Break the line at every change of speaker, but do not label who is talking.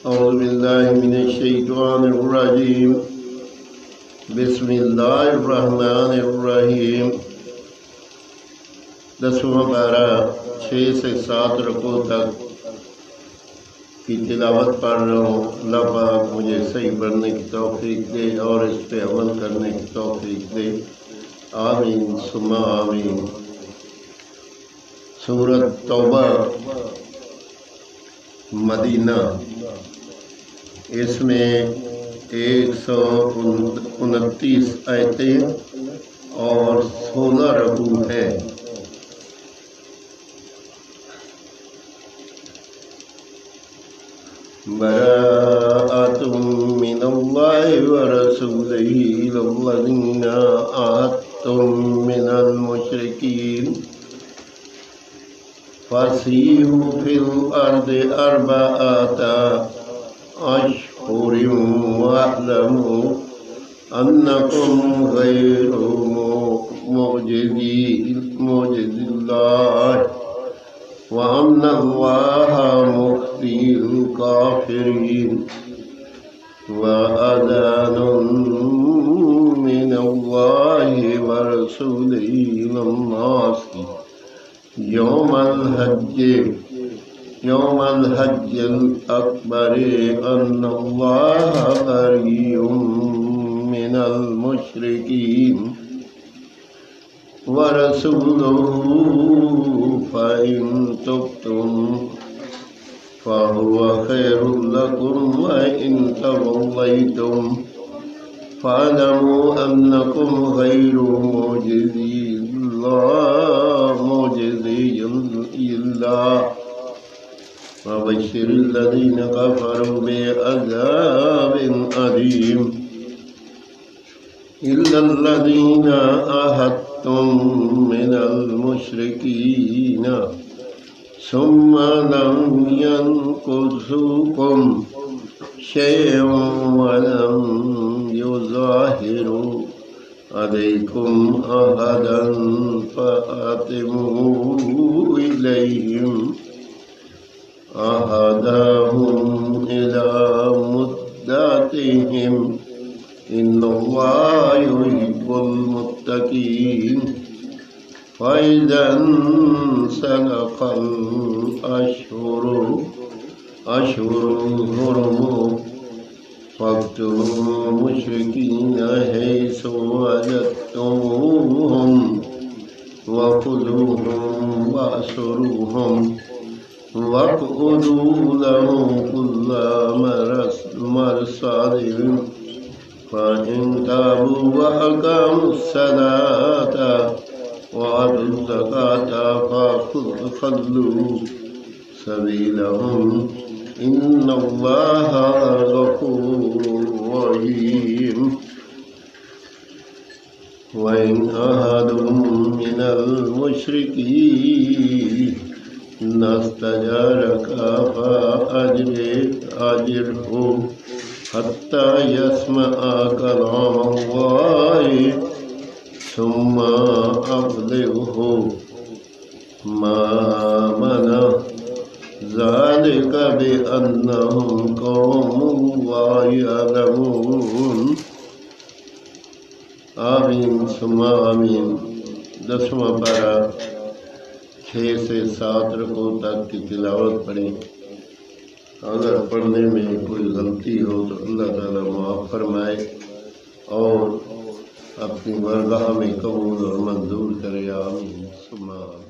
औज़ु बिल्लाहि मिनश शैतानिर रजीम। बिस्मिल्लाहिर रहमानिर रहीम। 10वां पारा 6 से 7 रकू तक की तिलावत पढ़ रहा हूँ। अल्लाह पाक मुझे सही पढ़ने की तौफीक दे और इस पे अमल करने की तौफीक दे। आमीन सुम्मा आमीन। सूरत तौबा मदीना, इसमें 129 आयतें और 16 रकू है। बराअतुम मिनल्लाहि व रसूलिही इलल्लज़ीना आहदतुम मिनल मुशरिकीन फसीहू फिल अर्दि अर्बअता अश्हुरिन वअलमू अन्नकुम गैरु मुअजिज़िल्लाह व अन्नल्लाहा मुख्ज़िल काफ़िरीन व अज़ानुन मिनल्लाहि व रसूलिही इलन्नासि यौमल हज्जिल अकबर अन्नल्लाहा बरीउम मिनल मुशरिकीन व रसूलुहु फ़इन तुब्तुम फ़हुवा खैरुल लकुम व इन तवल्लैतुम फ़अलमू अन्नकुम गैरु मुअजिज़िल्लाह वबश्शिरिल लज़ीना कफ़रू बिअज़ाबिन अलीम इल्लल्लज़ीना आहदतुम मिनल मुशरिकीन सुम्मा लम यनकुसूकुम शैअन व लम युज़ाहिरू अलैकुम अहदन फ़अतिमू इलैहिम अहदहुम इला मुद्दतिहिम इन्नल्लाहा युहिब्बुल मुत्तकीन फ़इज़न सलक़ल अशहुरुल हुरुम फ़क़्तुलुल मुशरिकीन हैसु वजदतुमूहुम वख़ुज़ूहुम वअस्रुहुम वक़उदू लहुम कुल्ला मरसदिन फ़इन ताबू व अक़ामुस्सलाता व आतुज़्ज़काता फ़ख़ुज़ू सबीलहुम इन्नल्लाहा गफ़ूरुर रहीम। व इन अहदुम मिनल मुशरिकीन इस्तजारका फ़अजिरहु हत्ता यस्मअ कलामल्लाहि सुम्मा अब्लिगहु मामना ज़ालिका बिअन्नहुम क़ौमुन ला यअलमून। आमीन सुम्मा आमीन। 10वां पारा 6 से 7 रकू तक की तिलावत पढ़ी। अगर पढ़ने में कोई गलती हो तो अल्लाह ताला माफ़ फरमाए और अपनी बारगाह में कबूल और मंजूर करे। आमीन सुम्मा आमीन।